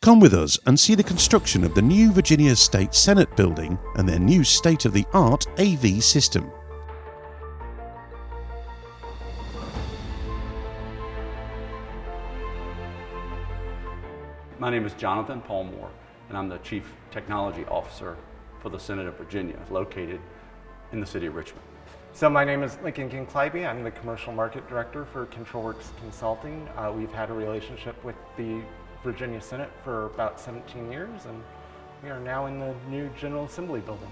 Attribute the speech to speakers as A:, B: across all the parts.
A: Come with us and see the construction of the new Virginia State Senate building and their new state-of-the-art AV system.
B: My name is Jonathan Palmore, and I'm the Chief Technology Officer for the Senate of Virginia, located in the city of Richmond.
C: So my name is Lincoln King-Kleiby. I'm the Commercial Market Director for ControlWorks Consulting. We've had a relationship with the Virginia Senate for about 17 years, and we are now in the new General Assembly building.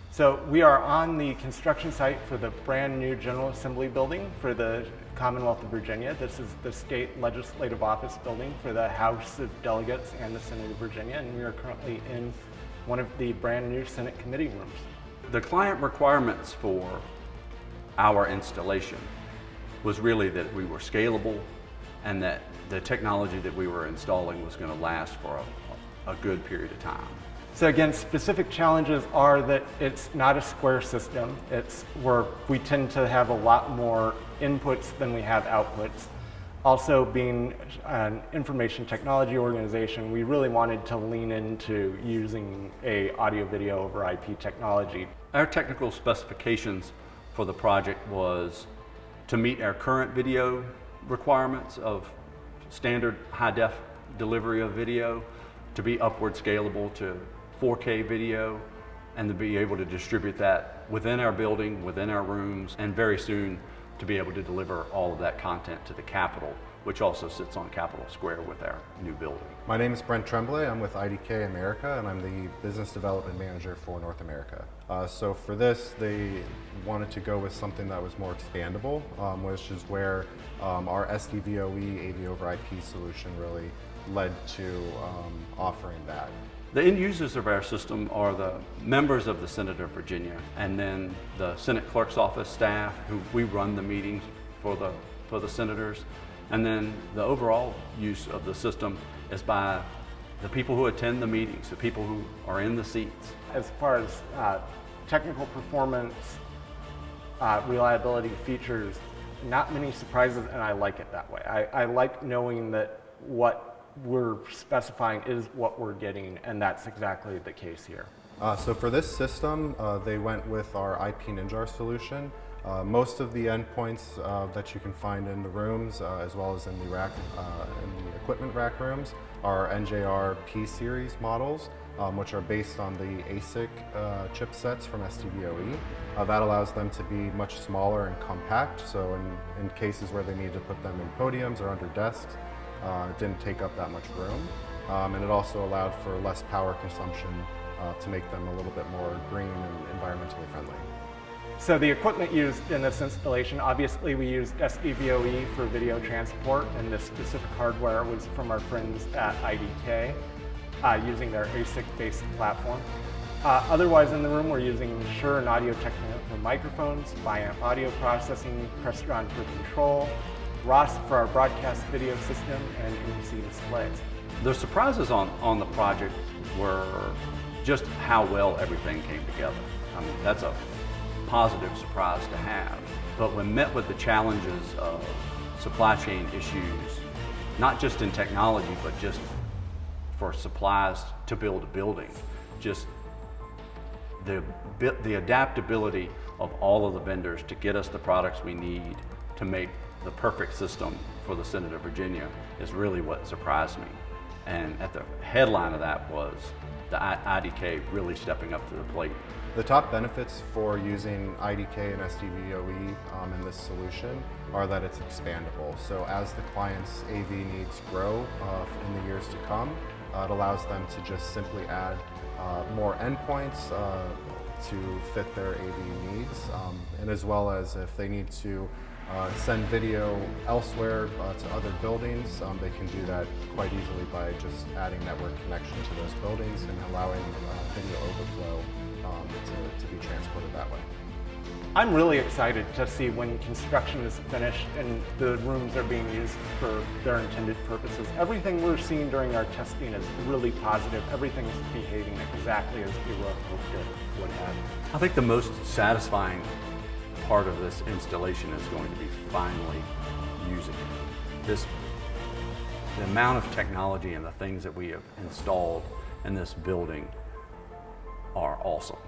C: So we are on the construction site for the brand new General Assembly building for the Commonwealth of Virginia. This is the state legislative office building for the House of Delegates and the Senate of Virginia, and we are currently in one of the brand new Senate committee rooms.
B: The client requirements for our installation was really that we were scalable and that the technology that we were installing was going to last for a good period of time.
C: So again, specific challenges are that it's not a square system. It's where we tend to have a lot more inputs than we have outputs. Also, being an information technology organization, we really wanted to lean into using a audio video over IP technology.
B: Our technical specifications for the project was to meet our current video requirements of standard high-def delivery of video, to be upward scalable to 4K video, and to be able to distribute that within our building, within our rooms, and very soon to be able to deliver all of that content to the Capitol, which also sits on Capitol Square with our new building.
D: My name is Brent Tremblay. I'm with IDK America, and I'm the Business Development Manager for North America. So for this, they wanted to go with something that was more expandable, which is where our SDVOE AV over IP solution really led to offering that.
B: The end users of our system are the members of the Senate of Virginia, and then the Senate Clerk's Office staff, who we run the meetings for the senators. And then the overall use of the system is by the people who attend the meetings, the people who are in the seats.
C: As far as technical performance, reliability, features, not many surprises, and I like it that way. I like knowing that what we're specifying is what we're getting, and that's exactly the case here.
D: So for this system, they went with our IP Ninjar solution. Most of the endpoints that you can find in the rooms, as well as in the rack, in the equipment rack rooms, are NJR P-series models, which are based on the ASIC chipsets from SDVOE. That allows them to be much smaller and compact, so in cases where they need to put them in podiums or under desks, it didn't take up that much room. And it also allowed for less power consumption to make them a little bit more green and environmentally friendly.
C: So the equipment used in this installation, obviously we used SDVOE for video transport, and this specific hardware was from our friends at IDK using their ASIC-based platform. Otherwise in the room we're using Shure and Audio-Technica microphones, Biamp audio processing, Crestron for control, Ross for our broadcast video system, and NBC displays.
B: The surprises on the project were just how well everything came together. I mean, that's a positive surprise to have. But when met with the challenges of supply chain issues, not just in technology, but just for supplies to build a building, just the adaptability of all of the vendors to get us the products we need to make the perfect system for the Senate of Virginia is really what surprised me. And at the headline of that was the IDK really stepping up to the plate.
D: The top benefits for using IDK and SDVOE in this solution are that it's expandable. So as the client's AV needs grow in the years to come, it allows them to just simply add more endpoints to fit their AV needs, and as well as if they need to send video elsewhere to other buildings, they can do that quite easily by just adding network connection to those buildings and allowing video overflow to be transported that way.
C: I'm really excited to see when construction is finished and the rooms are being used for their intended purposes. Everything we're seeing during our testing is really positive. Everything is behaving exactly as we hoped it would have.
B: I think the most satisfying part of this installation is going to be finally using it. The amount of technology and the things that we have installed in this building are awesome.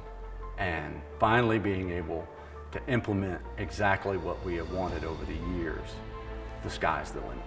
B: And finally being able to implement exactly what we have wanted over the years, the sky's the limit.